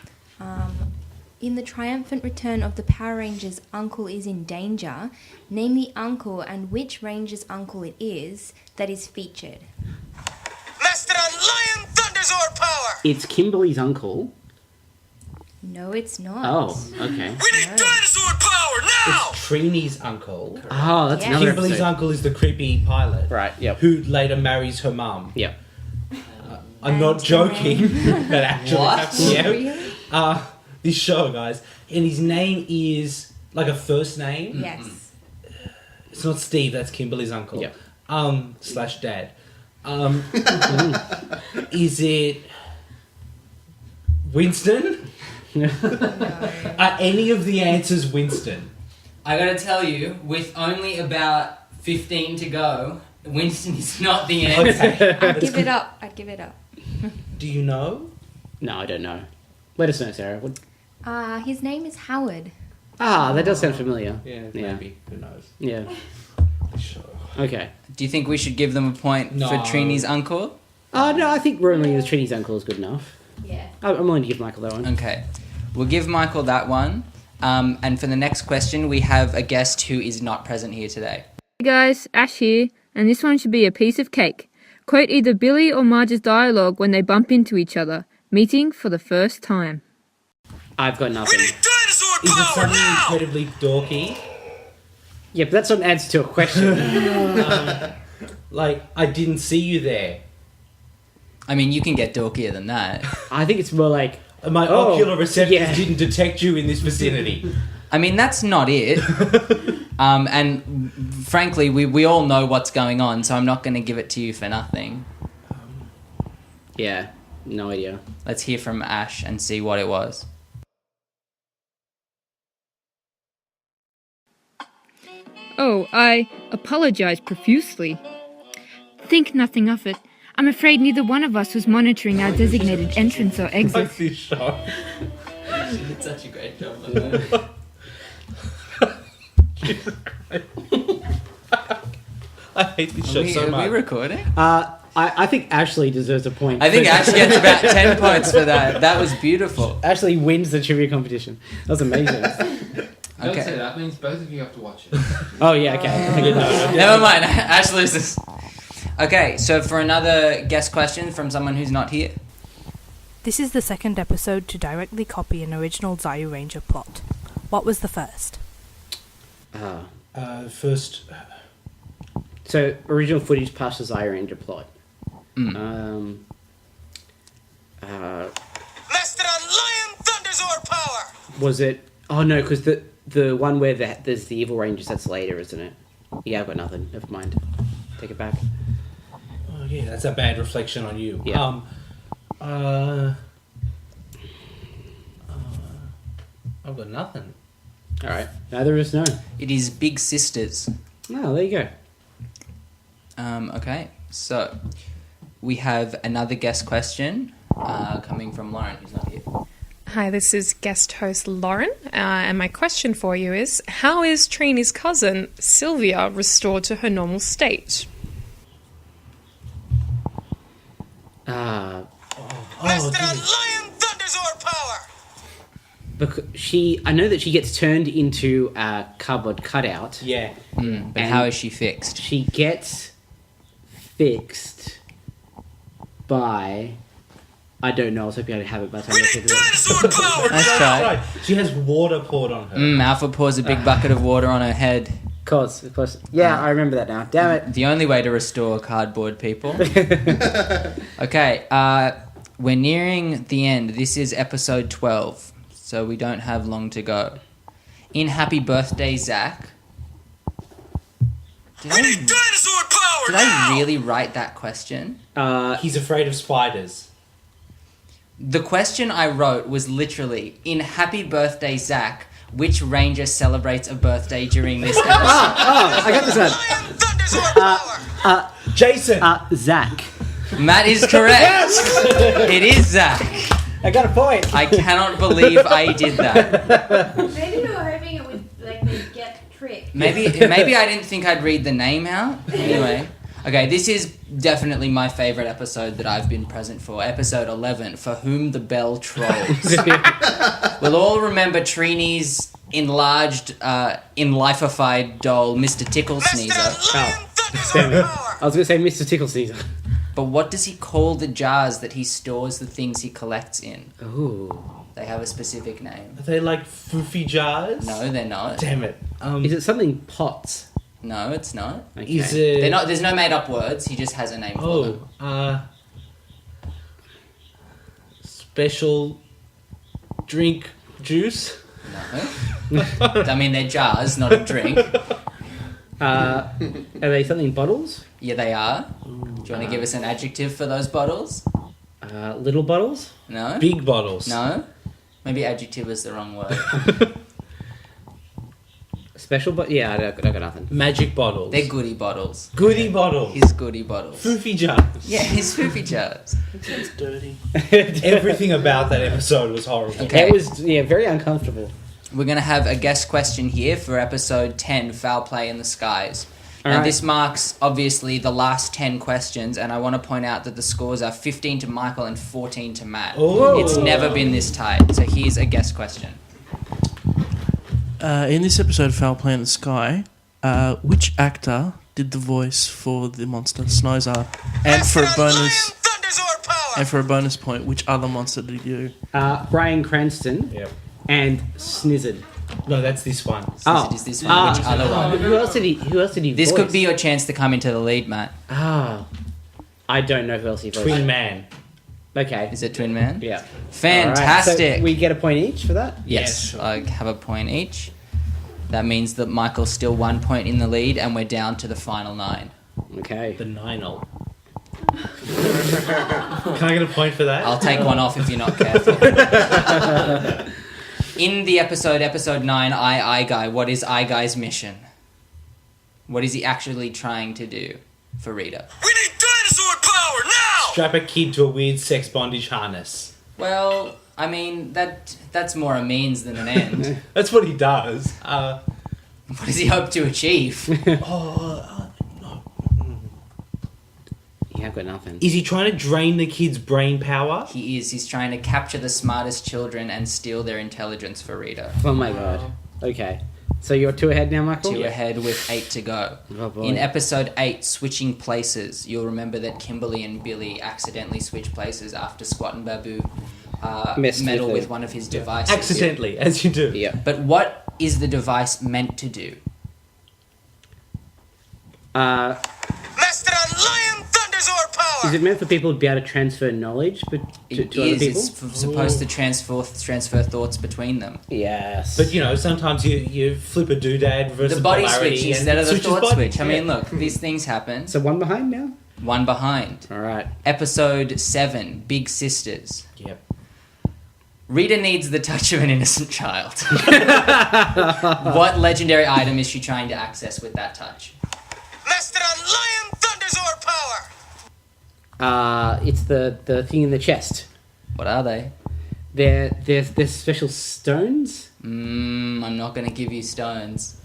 D: in the triumphant return of the Power Rangers' uncle is in danger, name the uncle and which Ranger's uncle it is that is featured.
E: Master on Lion Thunderzord power!
A: It's Kimberly's uncle.
D: No, it's not.
A: Oh, okay.
E: We need dinosaur power now!
B: It's Trini's uncle.
A: Oh, that's another
B: Kimberly's
A: episode.
B: uncle is the creepy pilot.
A: Right, yep.
B: Who later marries her mum.
A: Yep.
B: I'm not joking. That actually
C: What?
B: happens. Yeah.
D: Really?
B: This show, guys. And his name is like a first name.
D: Yes.
B: It's not Steve, that's Kimberly's uncle.
A: Yep.
B: / dad. Is it Winston? Are any of the answers Winston?
C: I gotta tell you, with only about 15 to go, Winston is not the answer.
B: Okay.
D: I'd give it up.
B: Do you know?
A: No, I don't know. Let us know, Sarah. What?
D: His name is Howard.
A: That does sound familiar.
B: Yeah,
A: Yeah.
B: maybe. Who knows?
A: Yeah.
B: Sure.
A: Okay.
C: Do you think we should give them a point
B: No.
C: for Trini's uncle?
A: No, I think Romeo the Trini's uncle is good enough.
D: Yeah.
A: I'm willing to give Michael that one.
C: Okay. We'll give Michael that one. And for the next question, we have a guest who is not present here today.
O: Hey guys, Ash here, and this one should be a piece of cake. Quote either Billy or Marge's dialogue when they bump into each other, meeting for the first time.
A: I've got nothing.
B: Is it something incredibly dorky?
A: Yeah, but that's not an answer to a question.
B: Like, I didn't see you there.
C: I mean, you can get dorkier than that.
A: I think it's more like...
B: My
A: Oh,
B: ocular receptors
A: yeah.
B: didn't detect you in this vicinity.
C: I mean, that's not it. And frankly, we all know what's going on, so I'm not going to give it to you for nothing.
A: Yeah, no idea.
C: Let's hear from Ash and see what it was.
O: Oh, I apologize profusely. Think nothing of it. I'm afraid neither one of us was monitoring our designated entrance or exit.
B: This show.
C: She did such a great job on that.
B: I hate this show so
C: Are
B: much.
C: we recording?
A: I think Ashley deserves a point.
C: I think Ash gets about 10 points for that. That was beautiful.
A: Ashley wins the trivia competition. That was amazing.
N: Don't
C: Okay.
N: say that means both of you have to watch it.
A: Oh, yeah, okay. Good enough.
C: Never mind. Ash loses. Okay, so for another guest question from someone who's not here.
P: This is the second episode to directly copy an original Zayu Ranger plot. What was the first?
B: First...
A: So, original footage past the Zyra Ranger plot.
E: Master on Lion Thunderzord power!
A: Was it... Oh, no, because the one where there's the evil rangers, that's later, isn't it? Yeah, I've got nothing. Never mind. Take it back.
B: Oh, yeah, that's a bad reflection on you.
A: Yeah.
B: I've got nothing.
A: All right. Neither of us know.
C: It is Big Sisters.
A: Oh, there you go.
C: Okay, so we have another guest question coming from Lauren, who's not here.
Q: Hi, this is guest host Lauren, and my question for you is, how is Trini's cousin, Sylvia, restored to her normal state?
E: Lion Thunderzord power!
A: Because I know that she gets turned into a cardboard cutout.
B: Yeah.
C: But how is she fixed?
A: She gets fixed by... I don't know. I was hoping I'd have it by the time I pick it up.
C: Let's try.
B: Right. She has water poured on her.
C: Alpha pours a big bucket of water on her head.
A: Of course. Yeah, I remember that now. Damn it.
C: The only way to restore cardboard, people. Okay, we're nearing the end. This is episode 12, so we don't have long to go. In Happy Birthday, Zach. Did I really write that question?
B: He's afraid of spiders.
C: The question I wrote was literally, in Happy Birthday, Zach, which ranger celebrates a birthday during this episode?
A: I got this one.
B: Jason.
A: Zach.
C: Matt is correct. It is Zach.
A: I got a point.
C: I cannot believe I did that.
R: Maybe you were hoping it would they'd get tricked.
C: Maybe I didn't think I'd read the name out. Anyway. Okay, this is definitely my favourite episode that I've been present for. Episode 11, For Whom the Bell Trolls. We'll all remember Trini's enlarged, enlifeified doll, Mr. Tickle Sneezer.
A: I was going to say Mr. Tickle Sneezer.
C: But what does he call the jars that he stores the things he collects in?
A: Ooh.
C: They have a specific name.
B: Are they like foofy jars?
C: No, they're not.
B: Damn it.
A: Is it something pots?
C: No, it's not.
A: Okay.
B: Is it...
C: They're not. There's no made up words. He just has a name for them.
B: Special drink juice?
C: No. I mean, they're jars, not a drink.
A: Are they something bottles?
C: Yeah, they are. Do you want to give us an adjective for those bottles?
A: Little bottles?
C: No.
B: Big bottles?
C: No. Maybe adjective is the wrong word.
A: Special, but yeah, I got nothing.
B: Magic bottles.
C: They're goodie bottles.
B: Goodie bottles.
C: His goodie bottles.
B: Foofy jars.
C: Yeah, his foofy jars.
B: It's dirty. Everything about that episode was horrible.
C: Okay.
A: It was very uncomfortable.
C: We're going to have a guest question here for episode 10, Foul Play in the Skies.
A: All
C: Now,
A: right.
C: this marks, obviously, the last 10 questions, and I want to point out that the scores are 15 to Michael and 14 to Matt.
B: Ooh.
C: It's never been this tight. So here's a guest question.
M: In this episode of Foul Play in the Sky, which actor did the voice for the monster Snozar? And for a bonus point, which other monster did he do?
A: Bryan Cranston.
B: Yep.
A: And Snizzard.
B: No, that's this one.
C: Snizzard is this one. Which other one?
A: Who else did he
C: This
A: voice?
C: could be your chance to come into the lead, Matt.
A: I don't know who else he voiced.
B: Twin Man.
A: Okay.
C: Is it Twin Man?
A: Yeah.
C: Fantastic.
A: All right, so we get a point each for that?
C: Yes,
B: sure.
C: I have a point each. That means that Michael's still 1 point in the lead, and we're down to the final 9.
A: Okay.
B: The 9-0. Can I get a point for that?
C: I'll take one off if you're not careful. In the episode 9, I Guy, what is I Guy's mission? What is he actually trying to do for Rita?
E: We need dinosaur power now!
B: Strap a kid to a weird sex bondage harness.
C: Well, I mean, that's more a means than an end.
B: That's what he does.
C: What does he hope to achieve?
A: Yeah, I've got nothing.
B: Is he trying to drain the kid's brain power?
C: He is. He's trying to capture the smartest children and steal their intelligence for Rita.
A: Oh my god. Okay. So you're 2 ahead now, Michael?
C: 2 ahead with 8 to go.
A: Oh boy.
C: In episode 8, Switching Places, you'll remember that Kimberly and Billy accidentally switch places after Squat and Babu meddle with one of his devices.
B: Accidentally, as you do.
A: Yeah.
C: But what is the device meant to do?
E: Master Lion Thunderzord power!
A: Is it meant for people to be able to transfer knowledge to other people?
C: It's supposed to transfer thoughts between them.
A: Yes.
B: But you know, sometimes you flip a doodad versus
C: The body
B: polarity
C: switch
B: and
C: instead of the
B: switches
C: thought
B: body.
C: switch. I mean, look, these things happen.
A: So 1 behind now?
C: One behind.
A: All right.
C: Episode 7, Big Sisters.
B: Yep.
C: Rita needs the touch of an innocent child. What legendary item is she trying to access with that touch?
E: Master on Lion Thunderzord power!
A: It's the thing in the chest.
C: What are they?
A: They're special stones.
C: I'm not going to give you stones.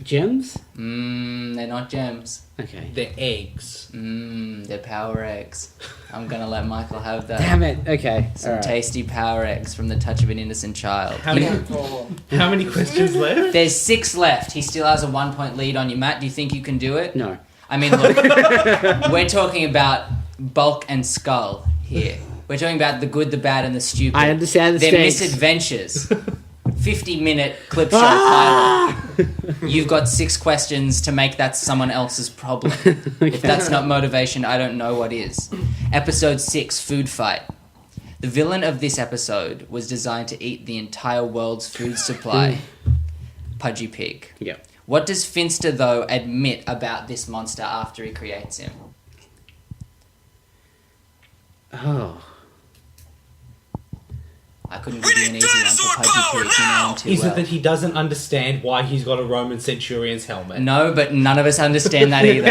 A: Gems?
C: They're not gems.
A: Okay.
B: They're eggs.
C: They're power eggs. I'm going to let Michael have that.
A: Damn it. Okay.
C: Some
A: All right.
C: tasty power eggs from the touch of an innocent child.
B: How many questions left?
C: There's 6 left. He still has a 1-point lead on you, Matt. Do you think you can do it?
A: No.
C: I mean, look, we're talking about Bulk and Skull here. We're talking about the good, the bad, and the stupid.
A: I understand the
C: They're
A: stakes.
C: misadventures. 50-minute clip show pilot. You've got 6 questions to make that someone else's problem. If that's not motivation, I don't know what is. Episode 6, Food Fight. The villain of this episode was designed to eat the entire world's food supply. Pudgy Pig.
A: Yeah.
C: What does Finster, though, admit about this monster after he creates him?
A: Oh.
C: I couldn't give you an easy one for Pudgy Pig. You know him too
B: Is
C: well.
B: it that he doesn't understand why he's got a Roman centurion's helmet?
C: No, but none of us understand that either.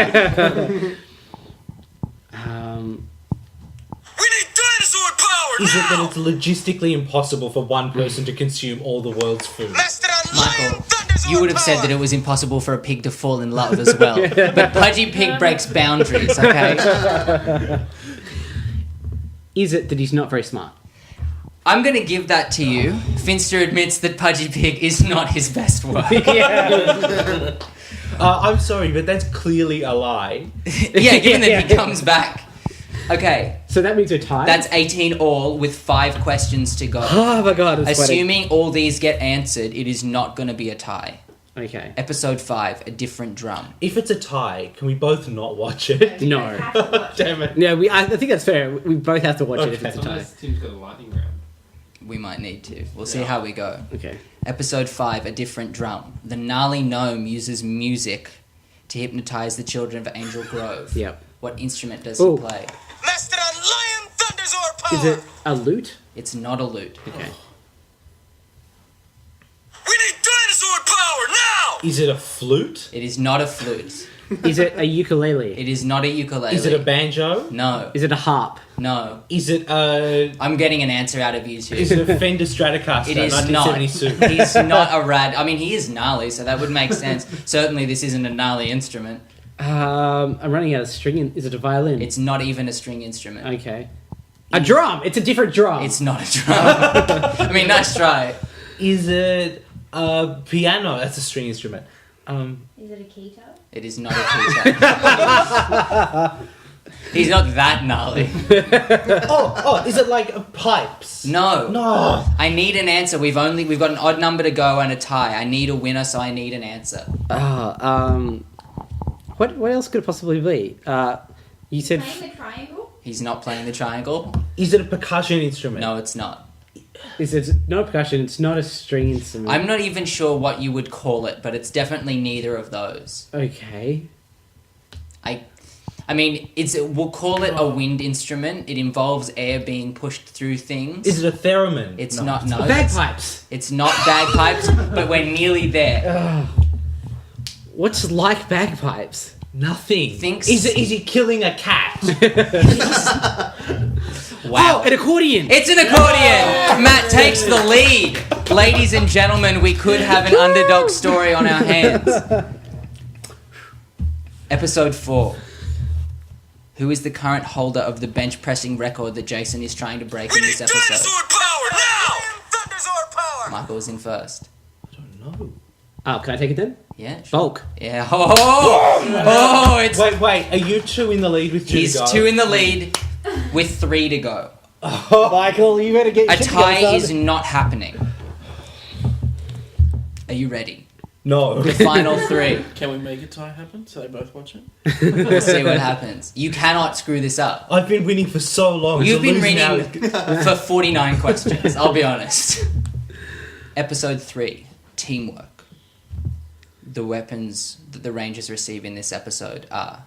B: Is it that it's logistically impossible for one person to consume all the world's food?
C: Michael, you would have said that it was impossible for a pig to fall in love as well. But Pudgy Pig breaks boundaries, okay?
A: Is it that he's not very smart?
C: I'm going to give that to you. Finster admits that Pudgy Pig is not his best work.
B: I'm sorry, but that's clearly a lie.
C: Yeah, given that he comes back. Okay.
A: So that means we're tied?
C: That's 18 all with 5 questions to go.
A: Oh my god, it's
C: Assuming all these get answered, it is not going to be a tie.
A: Okay.
C: Episode 5, A Different Drum.
B: If it's a tie, can we both not watch it?
A: No.
B: Damn it.
A: Yeah, I think that's fair. We both have to watch it if it's a tie.
N: Unless Tim's got a lightning round.
C: We might need to. We'll see how we go.
A: Okay.
C: Episode 5, A Different Drum. The gnarly gnome uses music to hypnotize the children of Angel Grove.
A: Yep.
C: What instrument does
A: Ooh.
C: he play?
E: Master on Lion Thunderzord power!
A: Is it a lute?
C: It's not a lute.
A: Okay.
E: We need dinosaur power now!
B: Is it a flute?
C: It is not a flute.
A: Is it a ukulele?
C: It is not a ukulele.
B: Is it a banjo?
C: No.
A: Is it a harp?
C: No.
B: Is it a...
C: I'm getting an answer out of you two.
B: Is it a Fender Stratocaster?
C: It is not.
B: 1972?
C: He's not a rad... I mean, he is gnarly, so that would make sense. Certainly this isn't a gnarly instrument.
A: I'm running out of string. Is it a violin?
C: It's not even a string instrument.
A: Okay. A drum! It's a different drum!
C: It's not a drum. I mean, nice try.
B: Is it a piano? That's a string instrument.
R: Is it a keto?
C: It is not a keytone. He's not that gnarly.
B: Is it like pipes?
C: No.
B: No.
C: I need an answer. We've got an odd number to go and a tie. I need a winner, so I need an answer.
A: What else could it possibly be? You said...
R: Playing the triangle?
C: He's not playing the triangle.
B: Is it a percussion instrument?
C: No, it's not.
A: It's not percussion, it's not a string instrument.
C: I'm not even sure what you would call it, but it's definitely neither of those.
A: Okay.
C: I mean, we'll call it a wind instrument. It involves air being pushed through things.
B: Is it a theremin?
C: It's not, no.
A: Bagpipes!
C: It's not bagpipes, but we're nearly there.
A: What's like bagpipes?
B: Nothing.
C: Thinks...
B: Is he killing a cat?
C: Wow.
A: Oh, an accordion!
C: It's an accordion! Matt takes the lead. Ladies and gentlemen, we could have an underdog story on our hands. Episode 4. Who is the current holder of the bench pressing record that Jason is trying to break in this episode?
E: Dinosaur power now! Thunderzord power!
C: Michael's in first.
B: No.
A: Oh, can I take it then?
C: Yeah, sure.
A: Bulk.
C: Yeah. Oh, it's...
B: Wait, are you 2 in the lead with 2
C: He's
B: to go?
C: 2 in the lead with 3 to go.
A: Oh, Michael, you better get
C: A tie is not happening. Are you ready?
B: No.
C: The final 3.
M: Can we make a tie happen so they both watch it?
C: We'll see what happens. You cannot screw this up.
B: I've been winning for so long.
C: You've been
B: reading
C: reading for 49 questions, I'll be honest. Episode 3, Teamwork. The weapons that the Rangers receive in this episode are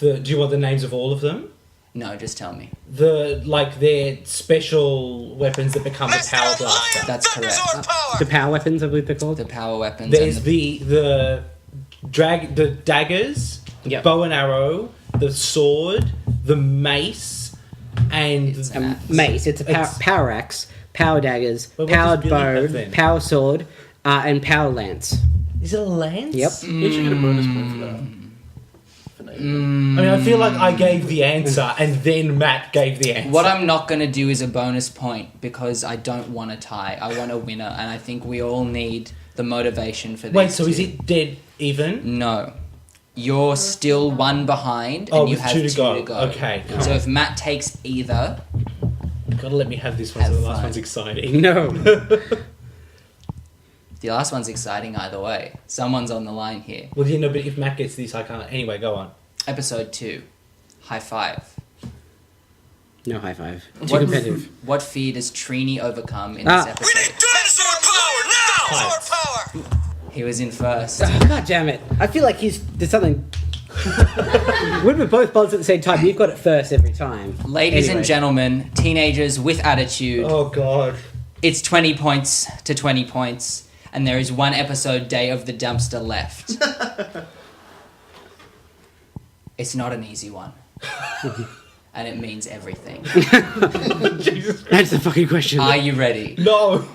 B: Do you want the names of all of them?
C: No, just tell me.
B: Their special weapons that become the power blaster.
C: That's correct.
A: The power weapons, I believe they're called.
C: The power weapons.
B: There's the daggers, bow and arrow, the sword, the mace, and
A: mace. It's a power axe, power daggers, powered bow, power sword, and power lance.
B: Is it a lance?
A: Yep.
B: We should get a bonus point for that. I mean, I feel like I gave the answer and then Matt gave the answer.
C: What I'm not going to do is a bonus point because I don't want a tie. I want a winner, and I think we all need the motivation for this.
B: Wait, so is it dead even?
C: No. You're still one behind, and you have two to go.
B: Okay. Cool.
C: So if Matt takes either...
B: You've got to let me have this one so the last one's exciting.
A: No.
C: The last one's exciting either way. Someone's on the line here.
B: Well, you know, but if Matt gets this, I can't. Anyway, go on.
C: Episode 2. High five.
A: No high five. Too competitive.
C: What fear does Trini overcome in this episode?
E: We need dinosaur power now! Dinosaur power!
C: He was in first.
A: God damn it. I feel like there's something... When we're both buzzed at the same time, you've got it first every time.
C: Ladies and gentlemen, teenagers with attitude.
B: Oh, God.
C: It's 20 points to 20 points, and there is one episode Day of the Dumpster left. It's not an easy one. And it means everything.
A: That's the fucking question.
C: Are you ready?
B: No.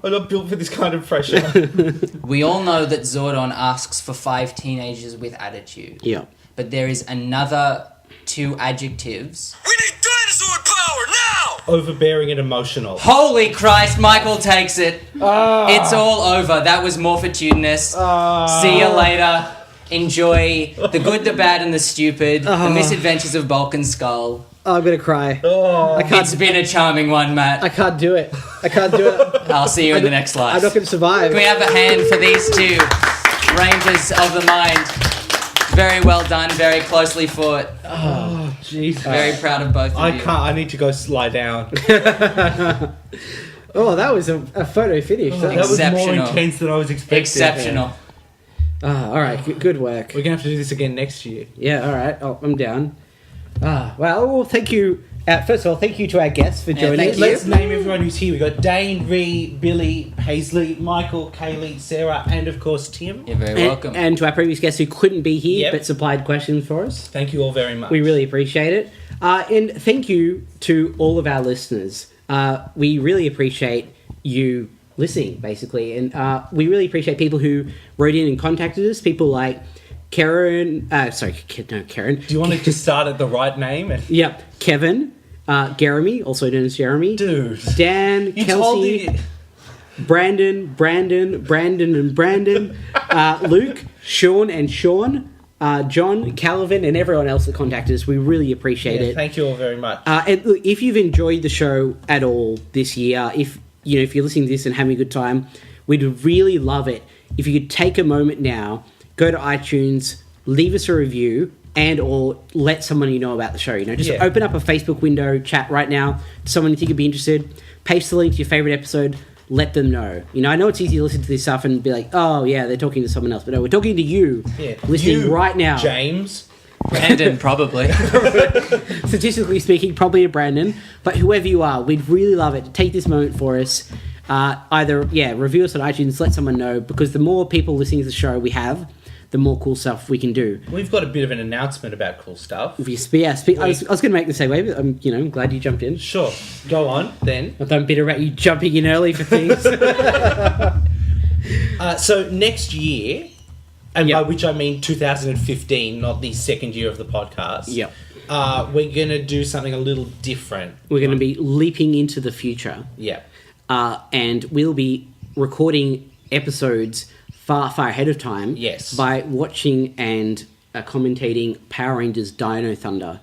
B: I'm not built for this kind of pressure.
C: We all know that Zordon asks for 5 teenagers with attitude.
A: Yeah.
C: But there is another 2 adjectives.
E: We need dinosaur power now!
B: Overbearing and emotional.
C: Holy Christ, Michael takes it. It's all over. That was Morphitudinous. See you later. Enjoy the good, the bad, and the stupid. The misadventures of Bulk and Skull.
A: Oh, I'm going to cry.
C: It's been a charming one, Matt.
A: I can't do it.
C: I'll see you in the next life.
A: I'm not going to survive.
C: Can we have a hand for these 2 Rangers of the Mind? Very well done. Very closely fought.
B: Oh, jeez.
C: Very proud of both of you.
B: I can't. I need to go lie down.
A: Oh, that was a photo finish.
B: That was more intense than I was expecting.
C: Exceptional.
A: All right, good work.
B: We're going to have to do this again next year.
A: Yeah, all right. Oh, I'm down. Well, thank you. First of all, thank you to our guests for joining us.
B: Let's name everyone who's here. We've got Dane, Ree, Billy, Paisley, Michael, Kaylee, Sarah, and of course Tim.
C: You're very welcome.
A: And to our previous guests who couldn't be here but supplied questions for us.
B: Thank you all very much.
A: We really appreciate it. And thank you to all of our listeners. We really appreciate you listening, basically. And we really appreciate people who wrote in and contacted us. People like Karen. Karen.
B: Do you want to just start at the right name?
A: Yep. Kevin, Jeremy, also known as Jeremy.
B: Dude.
A: Dan, Kelsey, Brandon, and Brandon, Luke, Sean and Sean, John, Calvin, and everyone else that contacted us. We really appreciate it.
B: Thank you all very much.
A: And look, if you've enjoyed the show at all this year, if you're listening to this and having a good time, we'd really love it if you could take a moment now, go to iTunes, leave us a review, and or let someone you know about the show. Just open up a Facebook window, chat right now to someone you think would be interested, paste the link to your favorite episode, let them know. I know it's easy to listen to this stuff and be like, oh yeah, they're talking to someone else, but no, we're talking to you, listening right now.
B: James.
C: Brandon, probably.
A: Statistically speaking, probably a Brandon, but whoever you are, we'd really love it to take this moment for us. Either review us on iTunes, let someone know, because the more people listening to the show we have, the more cool stuff we can do.
B: We've got a bit of an announcement about cool stuff.
A: I was going to make the same way, but I'm glad you jumped in.
B: Sure. Go on, then.
A: Not that I'm bitter about you jumping in early for things.
B: So next year, and by which I mean 2015, not the second year of the podcast, we're going to do something a little different.
A: We're going to be leaping into the future.
B: Yeah.
A: And we'll be recording episodes far ahead of time.
B: Yes.
A: By watching and commentating Power Rangers Dino Charge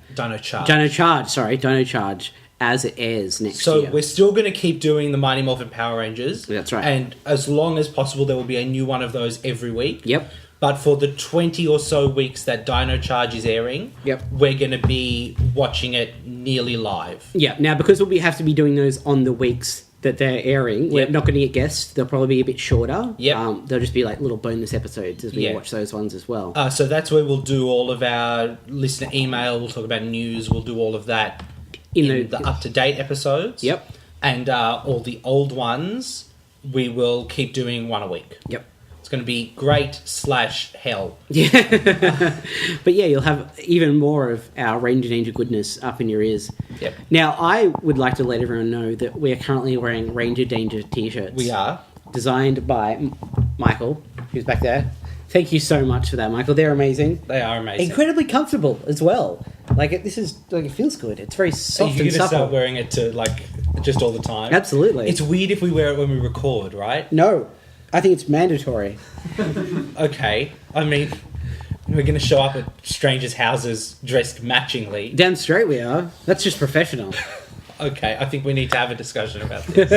A: as it airs next year.
B: So we're still going to keep doing the Mighty Morphin Power Rangers.
A: That's right.
B: And as long as possible, there will be a new one of those every week.
A: Yep.
B: But for the 20 or so weeks that Dino Charge is airing, we're going to be watching it nearly live.
A: Yeah. Now, because we'll have to be doing those on the weeks that they're airing. We're not going to get guests. They'll probably be a bit shorter.
B: Yep.
A: They'll just be like little bonus episodes as we watch those ones as well.
B: So that's where we'll do all of our listener email. We'll talk about news. We'll do all of that in the up-to-date episodes.
A: Yep.
B: And all the old ones, we will keep doing one a week.
A: Yep.
B: It's going to be great/hell.
A: Yeah. But yeah, you'll have even more of our Ranger Danger goodness up in your ears.
B: Yep.
A: Now, I would like to let everyone know that we are currently wearing Ranger Danger t-shirts.
B: We are.
A: Designed by Michael, who's back there. Thank you so much for that, Michael. They're amazing.
B: They are amazing.
A: Incredibly comfortable as well. It feels good. It's very soft and
B: You're going to
A: supple.
B: start wearing it to, just all the time?
A: Absolutely.
B: It's weird if we wear it when we record, right?
A: No. I think it's mandatory.
B: Okay. I mean, we're going to show up at strangers' houses dressed matchingly.
A: Damn straight we are. That's just professional.
B: Okay, I think we need to have a discussion about this.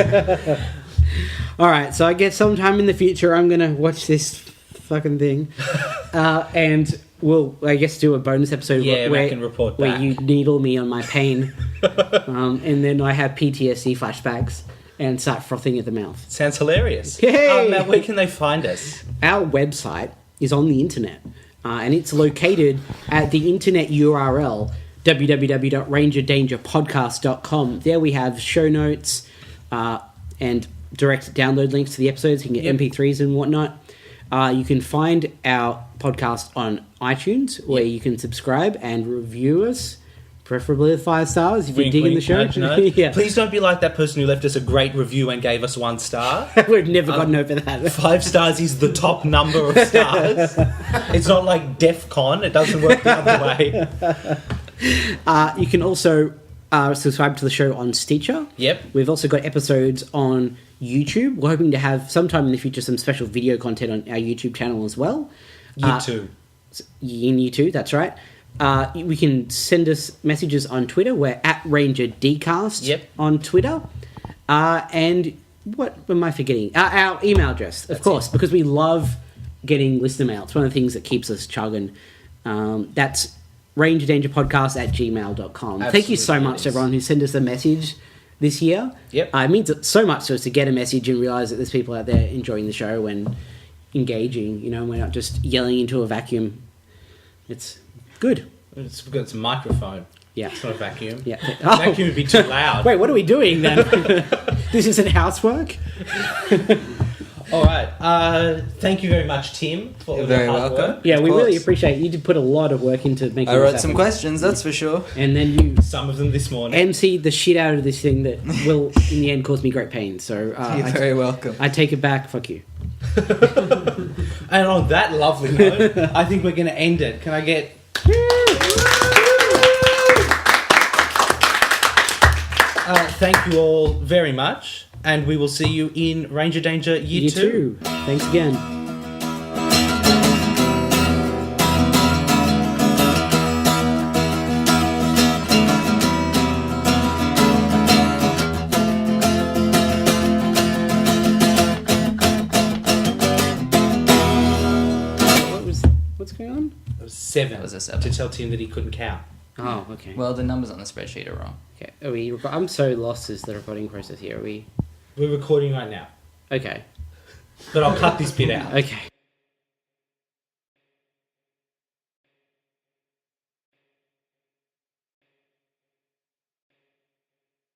A: All right, so I guess sometime in the future I'm going to watch this fucking thing. And we'll, I guess, do a bonus episode
B: where I can report
A: where
B: back.
A: you needle me on my pain. And then I have PTSD flashbacks and start frothing at the mouth.
B: Sounds hilarious.
A: Yay!
B: Matt, where can they find us?
A: Our website is on the internet, and it's located at the internet URL www.rangerdangerpodcast.com. There we have show notes and direct download links to the episodes. You can get MP3s and whatnot. You can find our podcast on iTunes, where you can subscribe and review us. Preferably with 5 stars if you're digging the show.
B: Yeah. Please don't be like that person who left us a great review and gave us 1 star.
A: We've never gotten over that.
B: 5 stars is the top number of stars. It's not like DEF CON. It doesn't work the other way.
A: You can also subscribe to the show on Stitcher.
B: Yep.
A: We've also got episodes on YouTube. We're hoping to have sometime in the future some special video content on our YouTube channel as well.
B: YouTube.
A: In YouTube, that's right. We can send us messages on Twitter. We're at RangerDcast on Twitter. And what am I forgetting? Our email address, of course, because we love getting listener mail. It's one of the things that keeps us chugging. That's rangerdangerpodcast@gmail.com. Thank you so much to everyone who sent us a message this year.
B: Yep.
A: It means so much to us to get a message and realise that there's people out there enjoying the show and engaging. You know, we're not just yelling into a vacuum. It's good.
B: It's because it's a microphone.
A: Yeah.
B: It's not a vacuum.
A: Yeah.
B: Vacuum would be too loud.
A: Wait, what are we doing then? This isn't housework?
B: All right. Thank you very much, Tim, for all
C: You're
B: your
C: very
B: hard
C: welcome.
B: work.
A: Yeah, we really appreciate it. You did put a lot of work into making
C: I
A: this
C: wrote some
A: happen.
C: questions, that's for sure.
A: And then you
B: Some of them this morning.
A: MC'd the shit out of this thing that will, in the end, cause me great pain. So
C: You're very welcome.
A: I take it back. Fuck you.
B: And on that lovely note, I think we're going to end it. Can I get... Thank you all very much, and we will see you in Ranger Danger Year 2.
A: Thanks again. What's going on?
B: It was 7.
C: That was a 7.
B: To tell Tim that he couldn't count.
A: Oh, okay.
C: Well, the numbers on the spreadsheet are wrong.
A: Okay. I'm so lost as the recording process here.
B: We're recording right now.
A: Okay.
B: But I'll cut this bit out.
A: Okay.